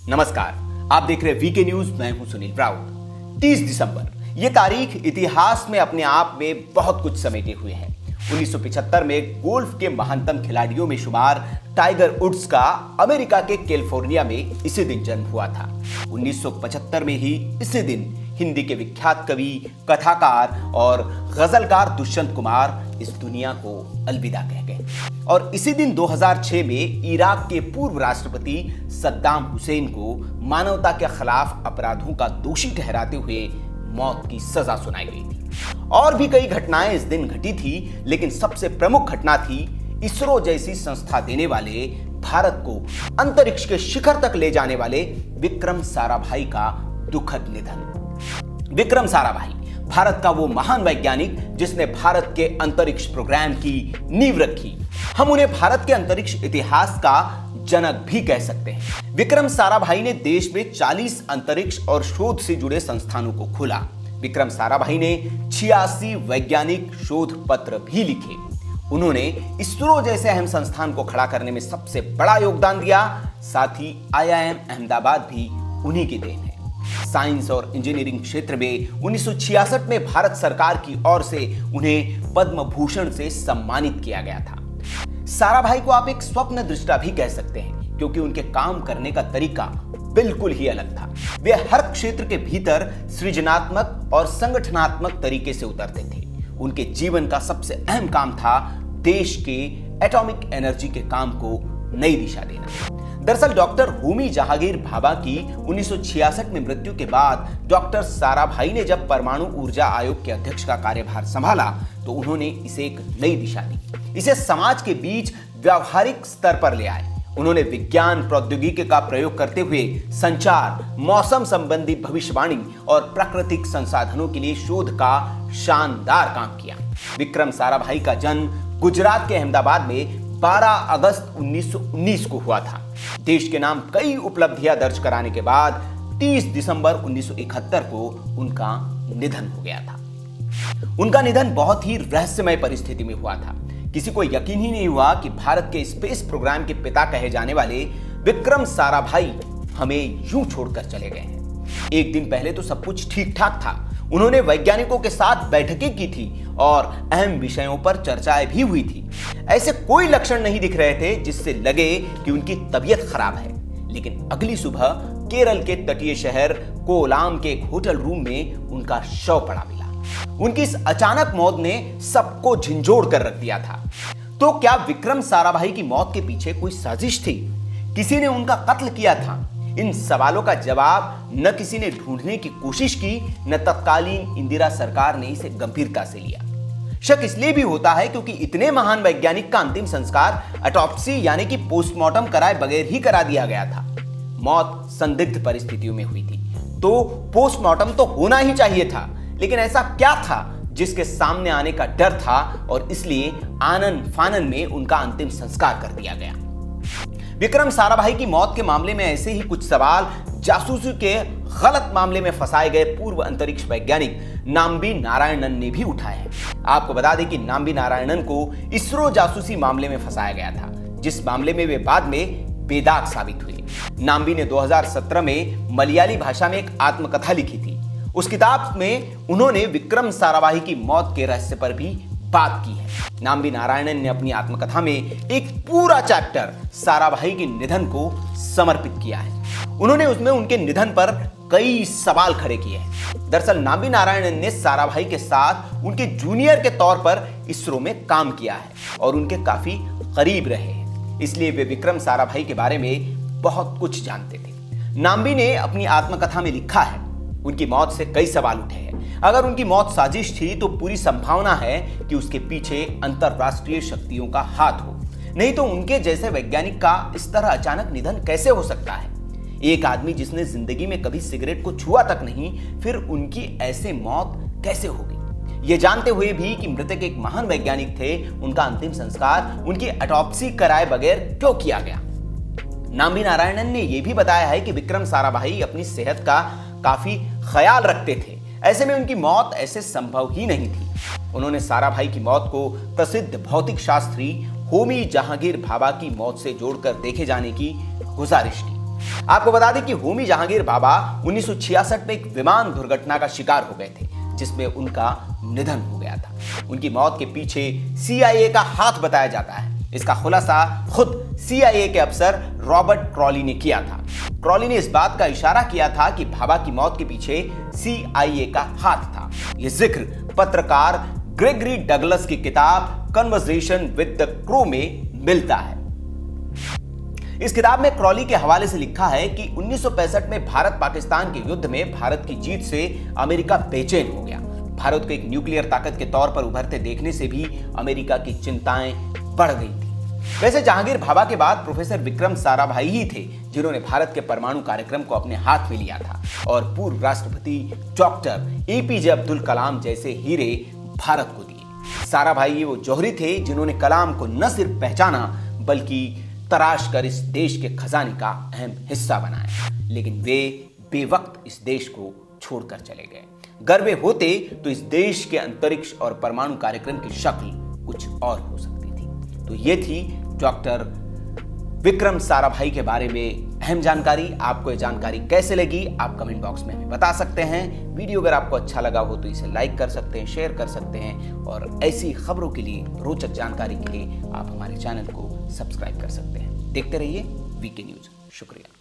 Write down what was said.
नमस्कार, आप देख रहे हैं वीके न्यूज। मैं हूं सुनील राउत। 30 दिसंबर ये तारीख इतिहास में अपने आप में बहुत कुछ समेटे हुए है। 1975 में गोल्फ के महानतम खिलाड़ियों में शुमार टाइगर वुड्स का अमेरिका के कैलिफोर्निया में इसी दिन जन्म हुआ था। 1975 में ही इसी दिन हिंदी के विख्यात कवि, कथाकार और गजलकार दुष्यंत कुमार इस दुनिया को अलविदा कह गए। और इसी दिन 2006 में इराक के पूर्व राष्ट्रपति सद्दाम हुसैन को मानवता के खिलाफ अपराधों का दोषी ठहराते हुए मौत की सजा सुनाई गई थी। और भी कई घटनाएं इस दिन घटी थी, लेकिन सबसे प्रमुख घटना थी इसरो जैसी संस्था देने वाले, भारत को अंतरिक्ष के शिखर तक ले जाने वाले विक्रम साराभाई का दुखद निधन। विक्रम साराभाई भारत का वो महान वैज्ञानिक जिसने भारत के अंतरिक्ष प्रोग्राम की नींव रखी। हम उन्हें भारत के अंतरिक्ष इतिहास का जनक भी कह सकते हैं। विक्रम साराभाई ने देश में 40 अंतरिक्ष और शोध से जुड़े संस्थानों को खोला। विक्रम साराभाई ने 86 वैज्ञानिक शोध पत्र भी लिखे। उन्होंने इसरो जैसे अहम संस्थान को खड़ा करने में सबसे बड़ा योगदान दिया। साथ ही IIM अहमदाबाद भी उन्हीं की देन है। साइंस और इंजीनियरिंग क्षेत्र में 1966 में भारत सरकार की ओर से उन्हें पद्म भूषण से सम्मानित किया गया था। साराभाई को आप एक स्वप्न दृष्टा भी कह सकते हैं, क्योंकि उनके काम करने का तरीका बिल्कुल ही अलग था। वे हर क्षेत्र के भीतर सृजनात्मक और संगठनात्मक तरीके से उतरते थे। उनके जीवन का सबसे अहम काम था देश के एटॉमिक एनर्जी के काम को नई दिशा देना। दरअसल डॉक्टर होमी जहांगीर भाभा की 1966 में मृत्यु के बाद डॉक्टर साराभाई ने जब परमाणु ऊर्जा आयोग के अध्यक्ष का कार्यभार संभाला तो उन्होंने इसे एक नई दिशा दी। इसे समाज के बीच व्यावहारिक स्तर पर ले आए। उन्होंने विज्ञान प्रौद्योगिकी का प्रयोग करते हुए संचार, मौसम संबंधी भविष्यवाणी और प्राकृतिक संसाधनों के लिए शोध का शानदार काम किया। विक्रम साराभाई का जन्म गुजरात के अहमदाबाद में 12 अगस्त 1919 को हुआ था। देश के नाम कई उपलब्धियां दर्ज कराने के बाद 30 दिसंबर 1971 को उनका निधन हो गया था। उनका निधन बहुत ही रहस्यमय परिस्थिति में हुआ था। किसी को यकीन ही नहीं हुआ कि भारत के स्पेस प्रोग्राम के पिता कहे जाने वाले विक्रम साराभाई हमें यूं छोड़कर चले गए हैं। एक दिन पहले तो सब कुछ ठीक ठाक था। उन्होंने वैज्ञानिकों के साथ बैठकें की थी और अहम विषयों पर चर्चाएं भी हुई थी। ऐसे कोई लक्षण नहीं दिख रहे थे जिससे लगे कि उनकी तबीयत खराब है। लेकिन अगली सुबह केरल के तटीय शहर कोलाम के एक होटल रूम में उनका शव पड़ा मिला। उनकी इस अचानक मौत ने सबको झंझोड़ कर रख दिया था। तो क्या विक्रम साराभाई की मौत के पीछे कोई साजिश थी? किसी ने उनका कत्ल किया था? इन सवालों का जवाब न किसी ने ढूंढने की कोशिश की, न तत्कालीन इंदिरा सरकार ने इसे गंभीरता से लिया। शक इसलिए भी होता है क्योंकि इतने महान वैज्ञानिक का अंतिम संस्कार ऑटोप्सी यानी कि पोस्टमार्टम कराए बगैर ही करा दिया गया था। मौत संदिग्ध परिस्थितियों में हुई थी, तो पोस्टमार्टम तो होना ही चाहिए था। लेकिन ऐसा क्या था जिसके सामने आने का डर था और इसलिए आनन फानन में उनका अंतिम संस्कार कर दिया गया। विक्रम साराभाई की मौत के मामले में ऐसे ही कुछ सवाल जासूसी के गलत मामले में फंसाए गए पूर्व अंतरिक्ष वैज्ञानिक नाम्बी नारायणन ने भी उठाए हैं। आपको बता दें कि नाम्बी नारायणन को इसरो जासूसी मामले में फंसाया गया था, जिस मामले में वे बाद में बेदाग साबित हुए। नाम्बी ने 2017 में मलयाली भाषा में एक आत्मकथा लिखी थी। उस किताब में उन्होंने विक्रम साराभाई की मौत के रहस्य पर भी बात की है। नाम्बी नारायणन ने अपनी आत्मकथा में एक पूरा चैप्टर साराभाई के निधन को समर्पित किया है। उन्होंने उसमें उनके निधन पर कई सवाल खड़े किए हैं। दरअसल नाम्बी नारायणन ने साराभाई के साथ उनके जूनियर के तौर पर इसरो में काम किया है और उनके काफी करीब रहे हैं। इसलिए वे विक्रम साराभाई के बारे में बहुत कुछ जानते थे। नाम्बी ने अपनी आत्मकथा में लिखा है, उनकी मौत से कई सवाल उठे हैं। अगर उनकी मौत साजिश थी तो पूरी संभावना है कि उसके पीछे अंतरराष्ट्रीय शक्तियों का हाथ हो, नहीं तो उनके जैसे वैज्ञानिक का इस तरह अचानक निधन कैसे हो सकता है? एक आदमी जिसने जिंदगी में कभी सिगरेट को छुआ तक नहीं, फिर उनकी ऐसे मौत कैसे होगी? ये जानते हुए भी कि मृतक एक महान वैज्ञानिक थे, उनका अंतिम संस्कार उनकी ऑटोप्सी कराए बगैर क्यों किया गया? नाम्बी नारायणन ने यह भी बताया है कि विक्रम साराभाई अपनी सेहत का काफी ख्याल रखते थे। ऐसे में उनकी मौत ऐसे संभव ही नहीं थी। उन्होंने साराभाई की मौत को प्रसिद्ध भौतिक शास्त्री होमी जहांगीर भाभा की मौत से जोड़कर देखे जाने की गुजारिश की। आपको बता दें कि होमी जहांगीर भाभा 1966 में एक विमान दुर्घटना का शिकार हो गए थे, जिसमें उनका निधन हो गया था। उनकी मौत के पीछे CIA का हाथ बताया जाता है। इसका खुलासा खुद CIA के अफसर रॉबर्ट क्रॉली ने किया था। क्रॉली ने इस बात का इशारा किया था कि भाभा की मौत के पीछे CIA का हाथ था। यह जिक्र पत्रकार ग्रेगरी डगलस की किताब कन्वर्सेशन विद द क्रू में मिलता है। इस किताब में क्रॉली के हवाले से लिखा है कि 1965 में भारत पाकिस्तान के युद्ध में भारत की जीत से अमेरिका बेचैन हो गया। भारत को एक न्यूक्लियर ताकत के तौर पर उभरते देखने से भी अमेरिका की चिंताएं बढ़ गई थी। वैसे जहांगीर भाभा के बाद प्रोफेसर विक्रम साराभाई ही थे जिन्होंने भारत के परमाणु कार्यक्रम को अपने हाथ में लिया था और पूर्व राष्ट्रपति डॉक्टर APJ अब्दुल कलाम जैसे हीरे भारत को दिए। साराभाई वो जौहरी थे जिन्होंने कलाम को न सिर्फ पहचाना बल्कि तराश कर इस देश के खजाने का अहम हिस्सा बनाया। लेकिन वे बेवक्त इस देश को छोड़कर चले गए। अगर वे होते तो इस देश के अंतरिक्ष और परमाणु कार्यक्रम की शक्ल कुछ और हो सकती थी। तो ये थी डॉक्टर विक्रम साराभाई के बारे में अहम जानकारी। आपको ये जानकारी कैसे लगी आप कमेंट बॉक्स में हमें बता सकते हैं। वीडियो अगर आपको अच्छा लगा हो तो इसे लाइक कर सकते हैं, शेयर कर सकते हैं और ऐसी खबरों के लिए, रोचक जानकारी के लिए आप हमारे चैनल को सब्सक्राइब कर सकते हैं। देखते रहिए वीके न्यूज। शुक्रिया।